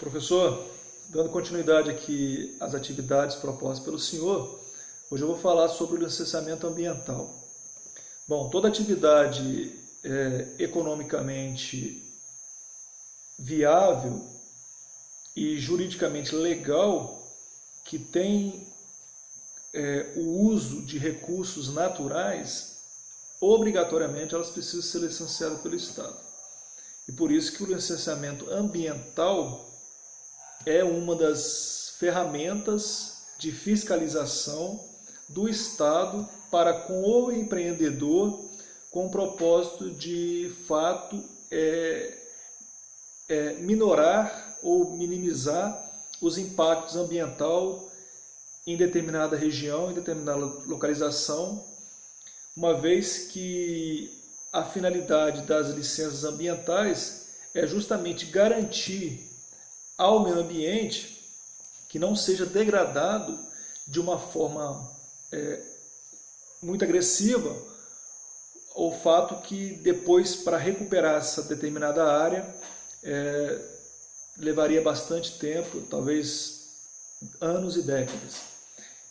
Professor, dando continuidade aqui às atividades propostas pelo senhor, hoje eu vou falar sobre o licenciamento ambiental. Bom, toda atividade economicamente viável e juridicamente legal que tem o uso de recursos naturais, obrigatoriamente elas precisam ser licenciadas pelo Estado. E por isso que o licenciamento ambiental é uma das ferramentas de fiscalização do Estado para com o empreendedor, com o propósito de fato minorar ou minimizar os impactos ambientais em determinada região, em determinada localização, uma vez que a finalidade das licenças ambientais é justamente garantir ao meio ambiente que não seja degradado de uma forma muito agressiva, o fato que depois, para recuperar essa determinada área, levaria bastante tempo, talvez anos e décadas.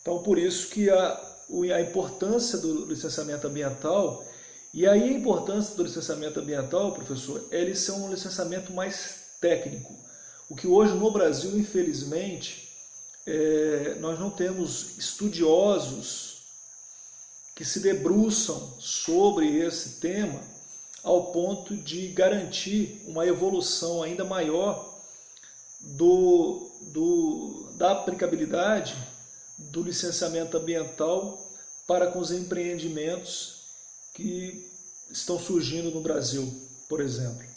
Então, por isso que a importância do licenciamento ambiental, e aí a importância do licenciamento ambiental, professor, é ele ser um licenciamento mais técnico. O que hoje no Brasil, infelizmente, nós não temos estudiosos que se debruçam sobre esse tema ao ponto de garantir uma evolução ainda maior da aplicabilidade do licenciamento ambiental para com os empreendimentos que estão surgindo no Brasil, por exemplo.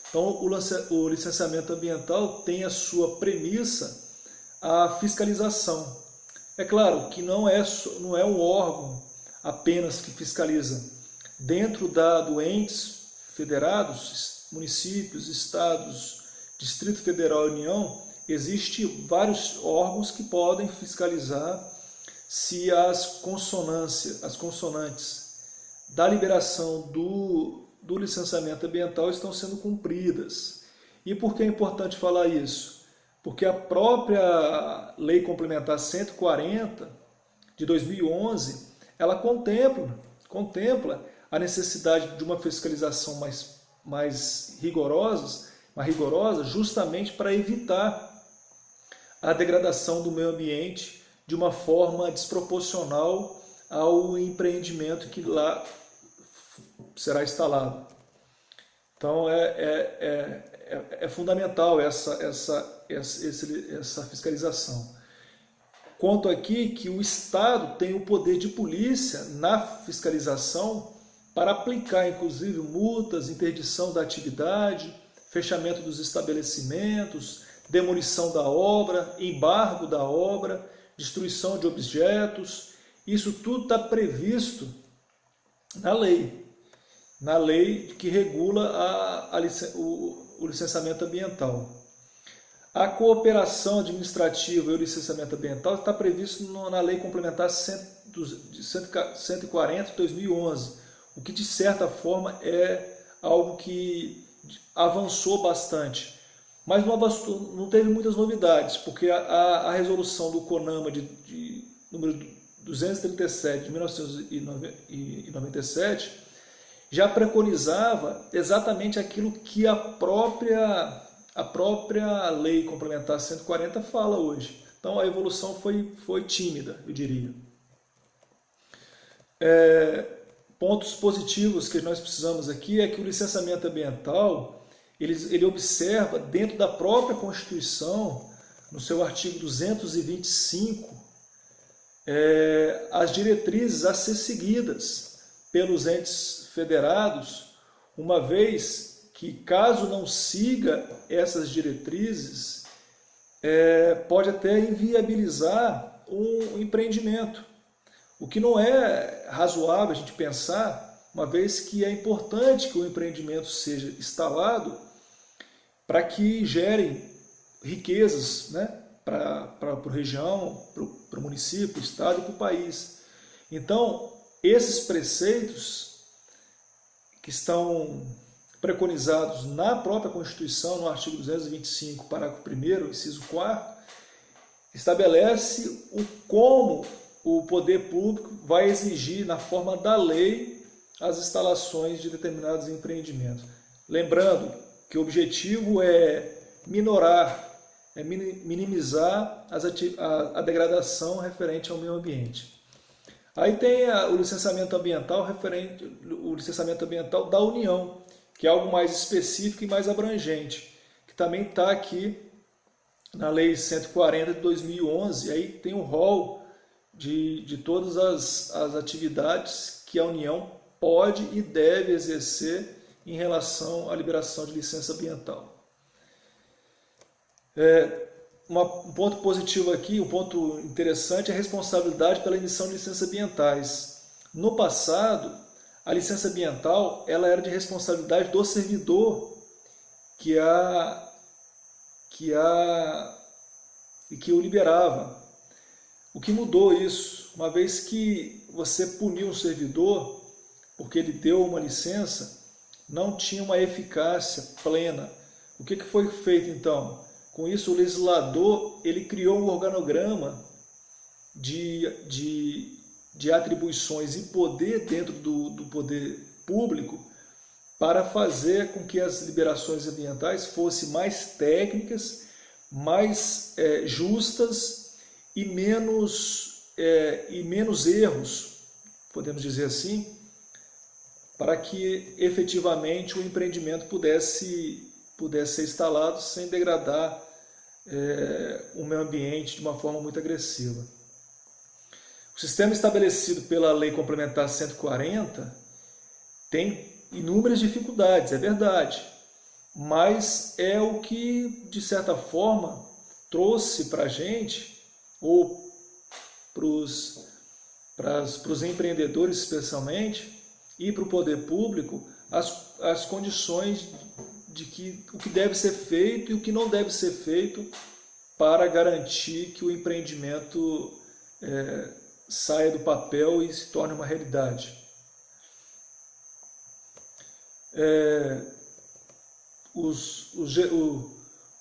Então, o licenciamento ambiental tem a sua premissa a fiscalização. É claro que não é um órgão apenas que fiscaliza. Dentro do entes federados, municípios, estados, Distrito Federal e União, existem vários órgãos que podem fiscalizar se as consonantes da liberação do licenciamento ambiental estão sendo cumpridas. E por que é importante falar isso? Porque a própria Lei Complementar 140 de 2011, ela contempla a necessidade de uma fiscalização mais rigorosa, justamente para evitar a degradação do meio ambiente de uma forma desproporcional ao empreendimento que lá será instalado. Então é fundamental essa fiscalização. Conto aqui que o Estado tem o poder de polícia na fiscalização para aplicar, inclusive, multas, interdição da atividade, fechamento dos estabelecimentos, demolição da obra, embargo da obra, destruição de objetos. Isso tudo está previsto na lei que regula o licenciamento ambiental. A cooperação administrativa e o licenciamento ambiental está previsto na Lei Complementar 140 de 2011, o que de certa forma é algo que avançou bastante. Mas não teve muitas novidades, porque a resolução do CONAMA de número 237 de 1997 já preconizava exatamente aquilo que a própria Lei Complementar 140 fala hoje. Então a evolução foi tímida, eu diria. Pontos positivos que nós precisamos aqui é que o licenciamento ambiental ele observa dentro da própria Constituição, no seu artigo 225, as diretrizes a ser seguidas pelos entes federados, uma vez que, caso não siga essas diretrizes, pode até inviabilizar um empreendimento, o que não é razoável a gente pensar, uma vez que é importante que o empreendimento seja instalado para que gerem riquezas, né, para a região, para o município, para o estado e para o país. Então, esses preceitos que estão preconizados na própria Constituição, no artigo 225, parágrafo 1º, inciso 4º, estabelece como o poder público vai exigir, na forma da lei, as instalações de determinados empreendimentos. Lembrando que o objetivo é minimizar a degradação referente ao meio ambiente. Aí tem o licenciamento ambiental da União, que é algo mais específico e mais abrangente, que também está aqui na Lei 140 de 2011. Aí tem um rol de todas as atividades que a União pode e deve exercer em relação à liberação de licença ambiental. Um ponto positivo aqui, um ponto interessante é a responsabilidade pela emissão de licenças ambientais. No passado, a licença ambiental ela era de responsabilidade do servidor que o liberava. O que mudou isso? Uma vez que você puniu um servidor porque ele deu uma licença, não tinha uma eficácia plena. O que foi feito então? Com isso, o legislador ele criou um organograma de atribuições e poder dentro do poder público para fazer com que as liberações ambientais fossem mais técnicas, mais justas e menos erros, podemos dizer assim, para que efetivamente o empreendimento pudesse ser instalado sem degradar o meio ambiente de uma forma muito agressiva. O sistema estabelecido pela Lei Complementar 140 tem inúmeras dificuldades, é verdade, mas é o que, de certa forma, trouxe para a gente, ou para os empreendedores especialmente, e para o poder público, as condições de o que deve ser feito e o que não deve ser feito para garantir que o empreendimento saia do papel e se torne uma realidade. O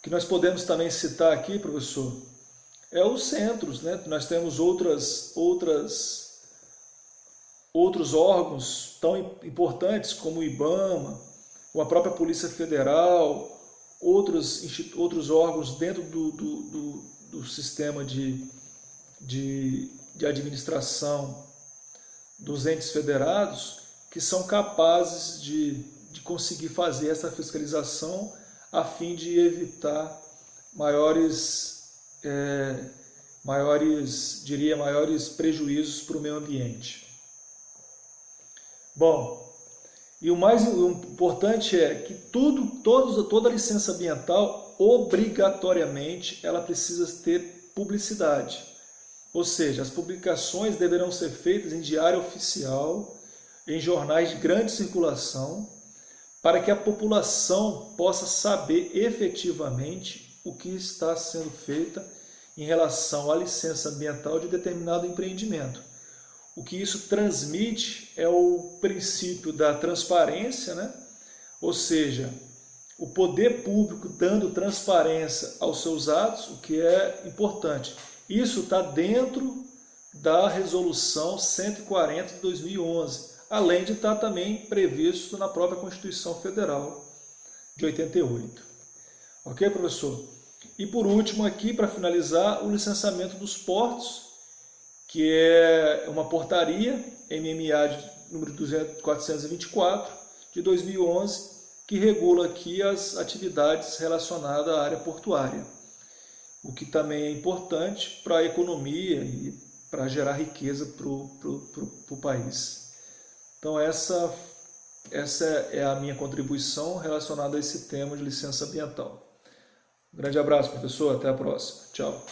que nós podemos também citar aqui, professor, é os centros, né? Nós temos outros órgãos tão importantes como o IBAMA, ou a própria Polícia Federal, outros órgãos dentro do sistema de administração dos entes federados, que são capazes de conseguir fazer essa fiscalização a fim de evitar maiores prejuízos para o meio ambiente. Bom, e o mais importante é que toda licença ambiental, obrigatoriamente, ela precisa ter publicidade. Ou seja, as publicações deverão ser feitas em diário oficial, em jornais de grande circulação, para que a população possa saber efetivamente o que está sendo feito em relação à licença ambiental de determinado empreendimento. O que isso transmite é o princípio da transparência, né? Ou seja, o poder público dando transparência aos seus atos, o que é importante. Isso está dentro da Resolução 140 de 2011, além de estar também previsto na própria Constituição Federal de 88. Ok, professor? E por último aqui, para finalizar, o licenciamento dos portos, que é uma portaria, MMA número 424, de 2011, que regula aqui as atividades relacionadas à área portuária, o que também é importante para a economia e para gerar riqueza para o país. Então essa é a minha contribuição relacionada a esse tema de licença ambiental. Um grande abraço, professor, até a próxima. Tchau.